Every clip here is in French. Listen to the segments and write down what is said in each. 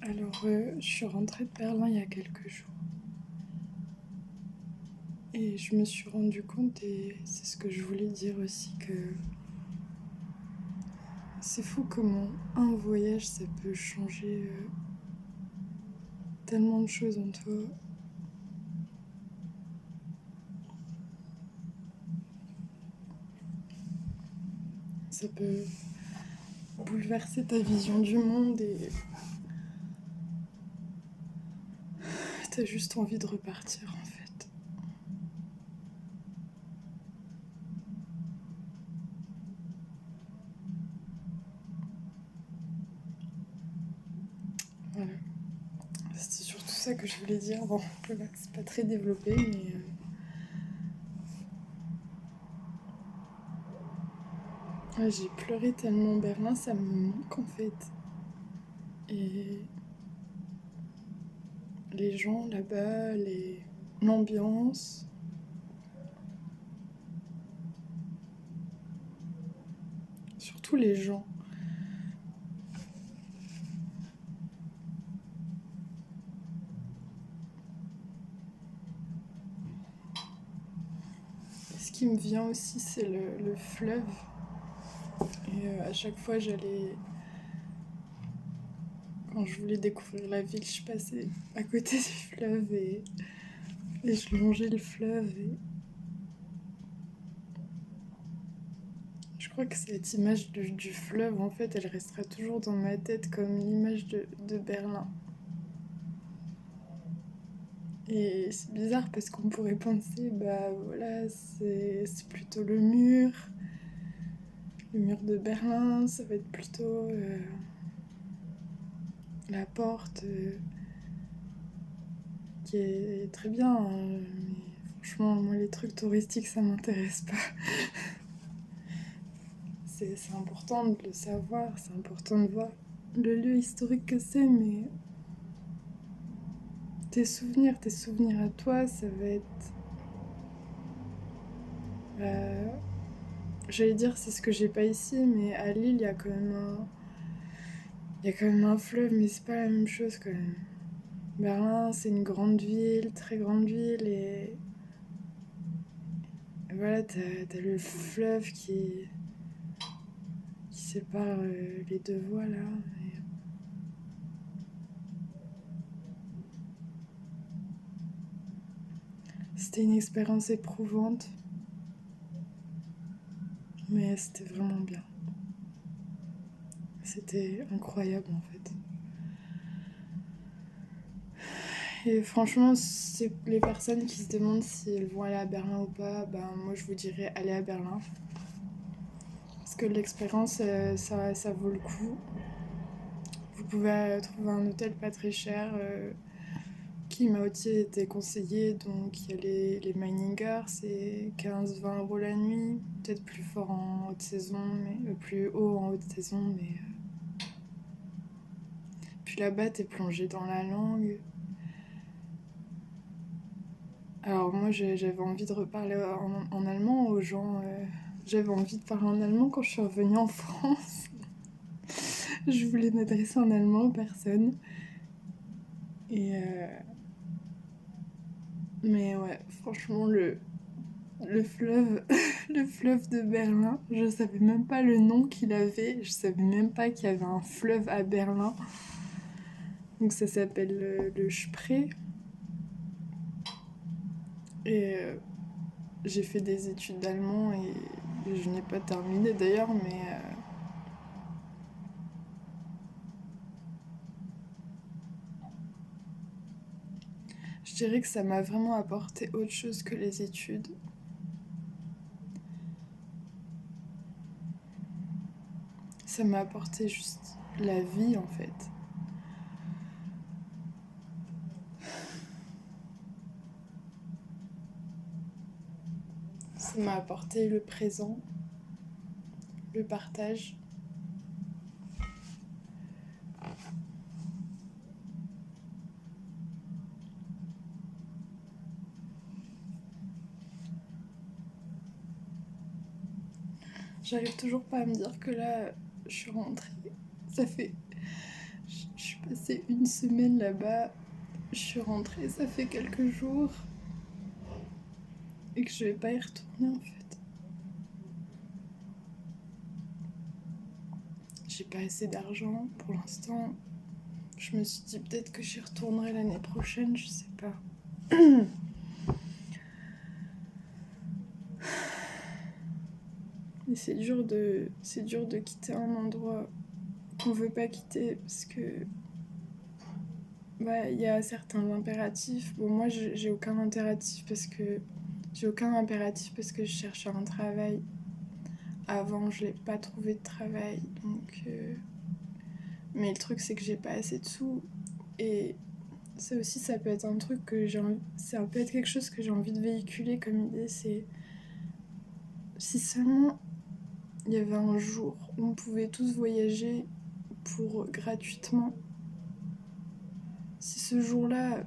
Alors, je suis rentrée de Berlin il y a quelques jours et je me suis rendu compte, et c'est ce que je voulais dire aussi, que c'est fou comment un voyage ça peut changer tellement de choses en toi. Ça peut bouleverser ta vision du monde et t'as juste envie de repartir en fait. Voilà. C'était surtout ça que je voulais dire. Bon, voilà, c'est pas très développé, mais ouais, j'ai pleuré tellement. Berlin, ça me manque en fait. Et les gens là-bas, l'ambiance, surtout les gens. Ce qui me vient aussi, c'est le fleuve. Et à chaque fois, quand je voulais découvrir la ville, je passais à côté du fleuve et je longeais le fleuve. Et je crois que cette image du fleuve, en fait, elle restera toujours dans ma tête comme l'image de Berlin. Et c'est bizarre parce qu'on pourrait penser, bah voilà, c'est plutôt le mur de Berlin, ça va être plutôt la porte qui est très bien, hein, mais franchement, moi les trucs touristiques ça m'intéresse pas. C'est important de le savoir, c'est important de voir le lieu historique que c'est, mais tes souvenirs à toi, ça va être. euh, J'allais dire c'est ce que j'ai pas ici, mais à Lille il y a quand même un fleuve, mais c'est pas la même chose quand même. Berlin, c'est une grande ville, très grande ville, et voilà, t'as le fleuve qui sépare les deux voies là. Et c'était une expérience éprouvante, mais c'était vraiment bien. C'était incroyable en fait. Et franchement, c'est les personnes qui se demandent si elles vont aller à Berlin ou pas, ben moi je vous dirais aller à Berlin. Parce que l'expérience, ça vaut le coup. Vous pouvez trouver un hôtel pas très cher qui m'a aussi été conseillé. Donc il y a les Meininger, c'est 15-20 € la nuit. Peut-être plus fort en haute saison, mais plus haut en haute saison. Mais puis là-bas, t'es plongé dans la langue. Alors moi, j'avais envie de reparler en allemand aux gens. J'avais envie de parler en allemand quand je suis revenue en France. Je voulais m'adresser en allemand aux personnes. Et mais ouais, franchement, le fleuve, le fleuve de Berlin, je savais même pas le nom qu'il avait. Je savais même pas qu'il y avait un fleuve à Berlin. Donc ça s'appelle le Spree. Et j'ai fait des études d'allemand et je n'ai pas terminé d'ailleurs, mais je dirais que ça m'a vraiment apporté autre chose que les études. Ça m'a apporté juste la vie en fait. Ça m'a apporté le présent, le partage. J'arrive toujours pas à me dire que là, je suis rentrée. Ça fait. Je suis passée une semaine là-bas. Je suis rentrée, ça fait quelques jours. Et que je vais pas y retourner en fait. J'ai pas assez d'argent pour l'instant. Je me suis dit peut-être que j'y retournerai l'année prochaine, je sais pas. Et c'est dur de quitter un endroit qu'on veut pas quitter parce que il y a certains impératifs. Bon, moi j'ai aucun impératif parce que je cherche un travail. Avant, je n'ai pas trouvé de travail, donc mais le truc c'est que j'ai pas assez de sous et ça aussi ça peut être un truc que ça peut être quelque chose que j'ai envie de véhiculer comme idée, c'est si seulement il y avait un jour où on pouvait tous voyager pour gratuitement. Si ce jour-là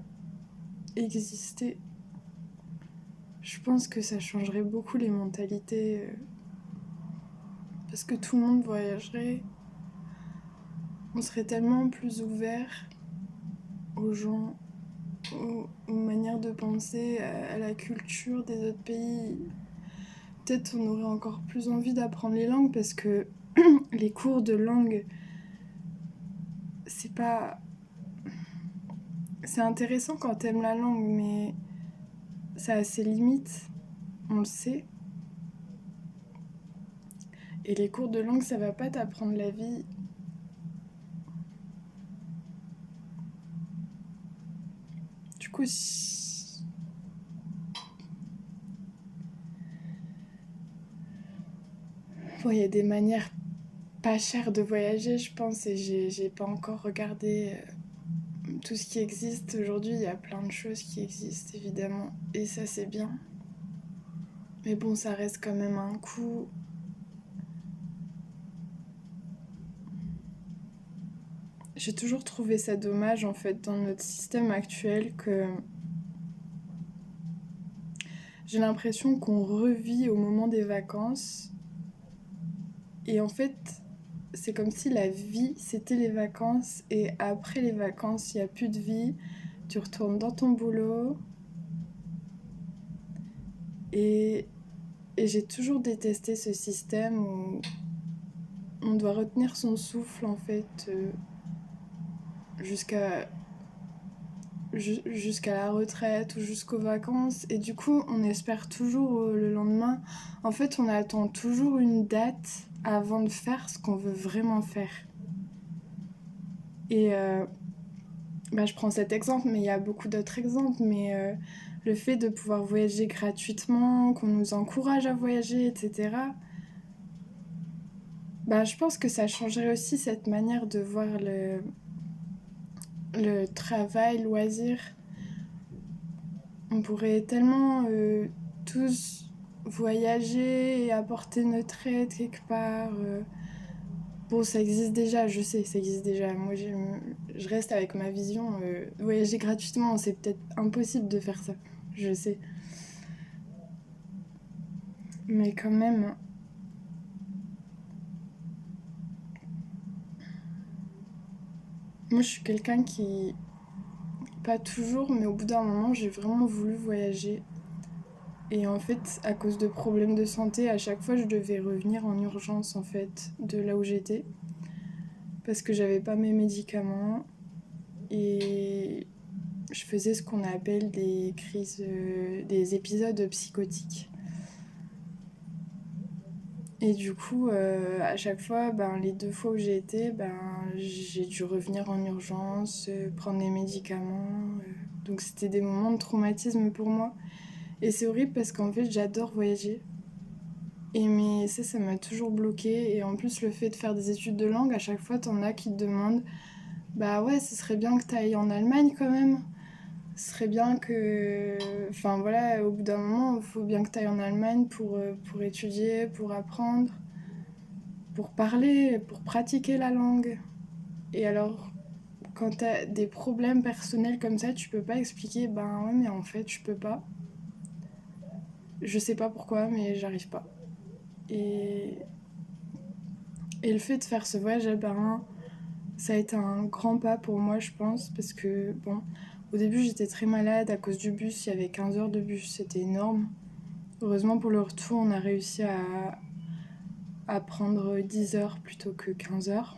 existait, je pense que ça changerait beaucoup les mentalités parce que tout le monde voyagerait. On serait tellement plus ouvert aux gens, aux manières de penser, à la culture des autres pays. Peut-être on aurait encore plus envie d'apprendre les langues parce que les cours de langue, c'est pas... C'est intéressant quand t'aimes la langue, mais ça a ses limites, on le sait. Et les cours de langue, ça va pas t'apprendre la vie. Du coup, bon, il y a des manières pas chères de voyager, je pense, et j'ai pas encore regardé tout ce qui existe. Aujourd'hui, il y a plein de choses qui existent, évidemment, et ça, c'est bien. Mais bon, ça reste quand même un coût. J'ai toujours trouvé ça dommage, en fait, dans notre système actuel, que j'ai l'impression qu'on revit au moment des vacances. Et en fait, c'est comme si la vie, c'était les vacances. Et après les vacances, il n'y a plus de vie. Tu retournes dans ton boulot. Et j'ai toujours détesté ce système où on doit retenir son souffle, en fait, jusqu'à la retraite ou jusqu'aux vacances. Et du coup, on espère toujours le lendemain. En fait, on attend toujours une date avant de faire ce qu'on veut vraiment faire. Et je prends cet exemple, mais il y a beaucoup d'autres exemples. Mais le fait de pouvoir voyager gratuitement, qu'on nous encourage à voyager, etc. Je pense que ça changerait aussi cette manière de voir le travail, loisir. On pourrait tellement tous voyager et apporter notre aide quelque part. Bon, ça existe déjà, je sais, ça existe déjà. Moi, je reste avec ma vision. Voyager gratuitement, c'est peut-être impossible de faire ça, je sais. Mais quand même, moi, je suis quelqu'un qui... Pas toujours, mais au bout d'un moment, j'ai vraiment voulu voyager. Et en fait, à cause de problèmes de santé, à chaque fois, je devais revenir en urgence, en fait, de là où j'étais. Parce que j'avais pas mes médicaments. Et je faisais ce qu'on appelle des crises, des épisodes psychotiques. Et du coup, à chaque fois, les 2 fois où j'ai été, j'ai dû revenir en urgence, prendre les médicaments. Donc c'était des moments de traumatisme pour moi. Et c'est horrible parce qu'en fait, j'adore voyager. Mais ça m'a toujours bloquée. Et en plus, le fait de faire des études de langue, à chaque fois, t'en as qui te demandent bah ouais, ce serait bien que t'ailles en Allemagne quand même. Ce serait bien que. Enfin voilà, au bout d'un moment, il faut bien que t'ailles en Allemagne pour étudier, pour apprendre, pour parler, pour pratiquer la langue. Et alors, quand t'as des problèmes personnels comme ça, tu peux pas expliquer, ouais, mais en fait, je peux pas. Je sais pas pourquoi, mais j'arrive pas. Et le fait de faire ce voyage à Berlin, Ça a été un grand pas pour moi, je pense, parce que, bon, au début, j'étais très malade à cause du bus. Il y avait 15 heures de bus, c'était énorme. Heureusement, pour le retour, on a réussi à prendre 10 heures plutôt que 15 heures.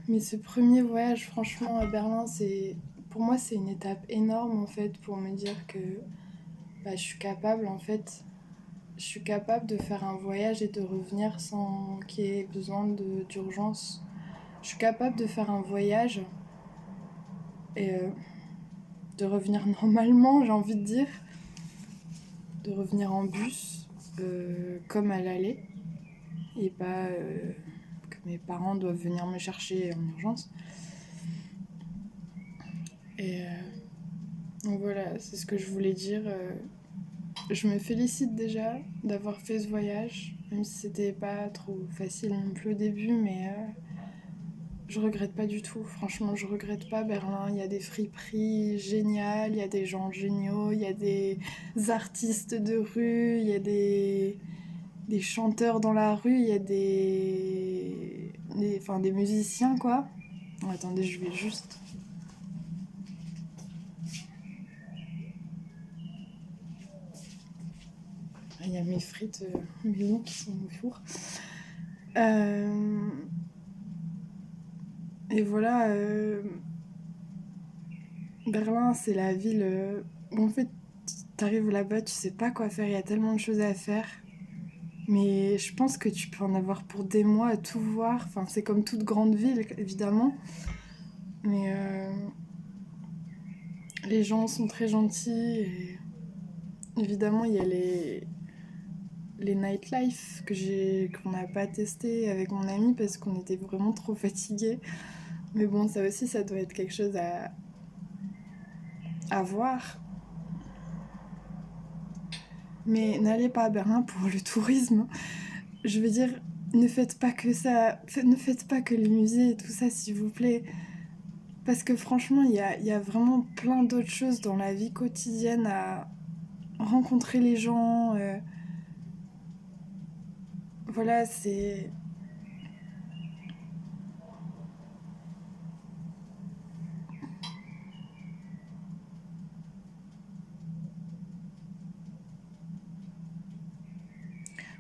Mais ce premier voyage, franchement, à Berlin, pour moi, c'est une étape énorme, en fait, pour me dire que bah, je suis capable, en fait, je suis capable de faire un voyage et de revenir sans qu'il y ait besoin d'urgence. Je suis capable de faire un voyage et de revenir normalement, j'ai envie de dire, de revenir en bus comme à l'aller et pas que mes parents doivent venir me chercher en urgence. Et donc voilà, c'est ce que je voulais dire. Je me félicite déjà d'avoir fait ce voyage, même si c'était pas trop facile non plus au début, mais je regrette pas du tout. Franchement, je regrette pas Berlin. Il y a des friperies géniales, il y a des gens géniaux, il y a des artistes de rue, il y a des chanteurs dans la rue, il y a enfin, des musiciens, quoi. Oh, attendez, je vais juste... Ah, il y a mes frites maison qui sont au four. Euh, Et voilà, Berlin, c'est la ville où en fait, t'arrives là-bas, tu sais pas quoi faire, il y a tellement de choses à faire. Mais je pense que tu peux en avoir pour des mois à tout voir. Enfin, c'est comme toute grande ville, évidemment. Mais les gens sont très gentils. Et évidemment, il y a les nightlife qu'on n'a pas testé avec mon ami parce qu'on était vraiment trop fatigués. Mais bon, ça aussi, ça doit être quelque chose à voir. Mais n'allez pas à Berlin pour le tourisme. Je veux dire, ne faites pas que ça. Ne faites pas que les musées et tout ça, s'il vous plaît. Parce que franchement, il y a vraiment plein d'autres choses dans la vie quotidienne à rencontrer les gens. Voilà, c'est...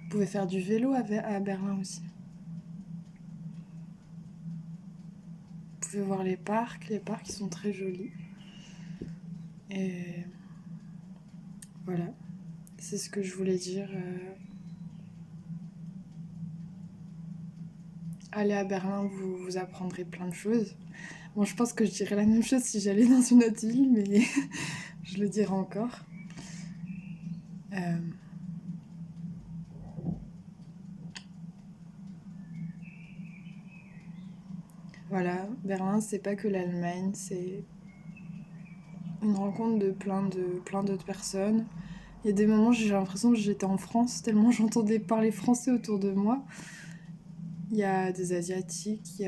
Vous pouvez faire du vélo à Berlin aussi. Vous pouvez voir les parcs ils sont très jolis. Et voilà, c'est ce que je voulais dire. Allez à Berlin, vous apprendrez plein de choses. Bon, je pense que je dirais la même chose si j'allais dans une autre ville, mais je le dirai encore. Euh, voilà, Berlin, c'est pas que l'Allemagne, c'est une rencontre de plein d'autres personnes. Il y a des moments, j'ai l'impression que j'étais en France, tellement j'entendais parler français autour de moi. Il y a des Asiatiques,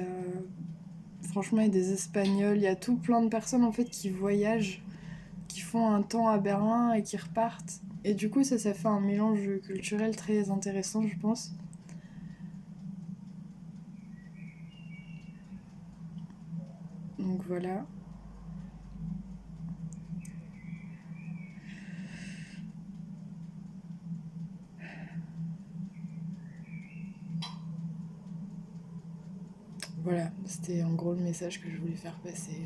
franchement, il y a des Espagnols, il y a tout plein de personnes en fait qui voyagent, qui font un temps à Berlin et qui repartent. Et du coup, ça fait un mélange culturel très intéressant, je pense. Donc voilà. Voilà, c'était en gros le message que je voulais faire passer.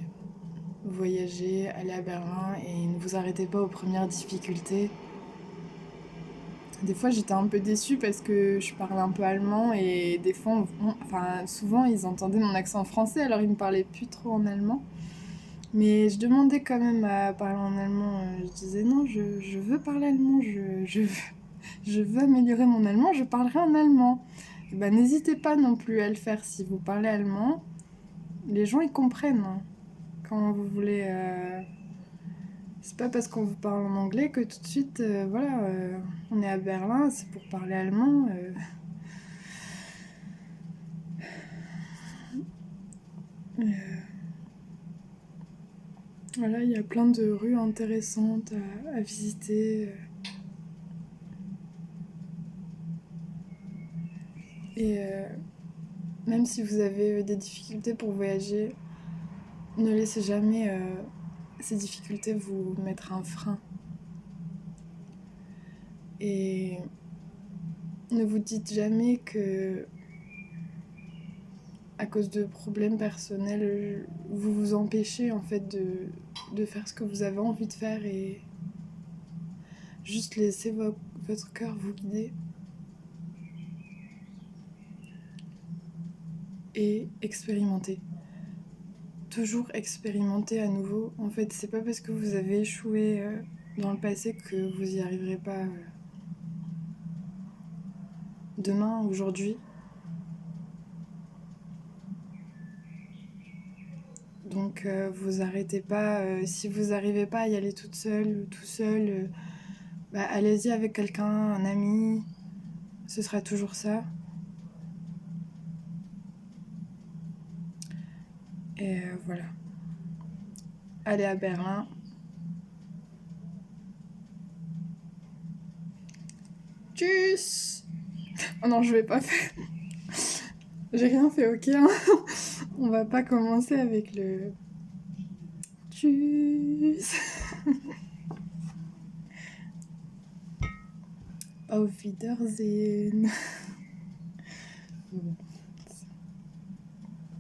Voyager, aller à Berlin et ne vous arrêtez pas aux premières difficultés. Des fois, j'étais un peu déçue parce que je parle un peu allemand et des fois, enfin, souvent, ils entendaient mon accent français alors ils me parlaient plus trop en allemand. Mais je demandais quand même à parler en allemand. Je disais non, je veux parler allemand, je veux améliorer mon allemand, je parlerai en allemand. Et ben, n'hésitez pas non plus à le faire si vous parlez allemand. Les gens ils comprennent hein, quand vous voulez. C'est pas parce qu'on vous parle en anglais que tout de suite, voilà, on est à Berlin, c'est pour parler allemand. Euh, voilà, il y a plein de rues intéressantes à visiter. Et même si vous avez des difficultés pour voyager, ne laissez jamais ces difficultés vous mettre un frein. Et ne vous dites jamais que, à cause de problèmes personnels, vous vous empêchez en fait de faire ce que vous avez envie de faire et juste laissez votre cœur vous guider. Et expérimenter. Toujours expérimenter à nouveau. En fait, c'est pas parce que vous avez échoué dans le passé que vous y arriverez pas demain, aujourd'hui. Donc vous arrêtez pas. Si vous n'arrivez pas à y aller toute seule ou tout seul, allez-y avec quelqu'un, un ami. Ce sera toujours ça. Et voilà. Allez à Berlin. Tchuss. Oh non, je vais pas faire. J'ai rien fait, ok hein. On va pas commencer avec le... Tchuss. Auf Wiedersehen. Bon.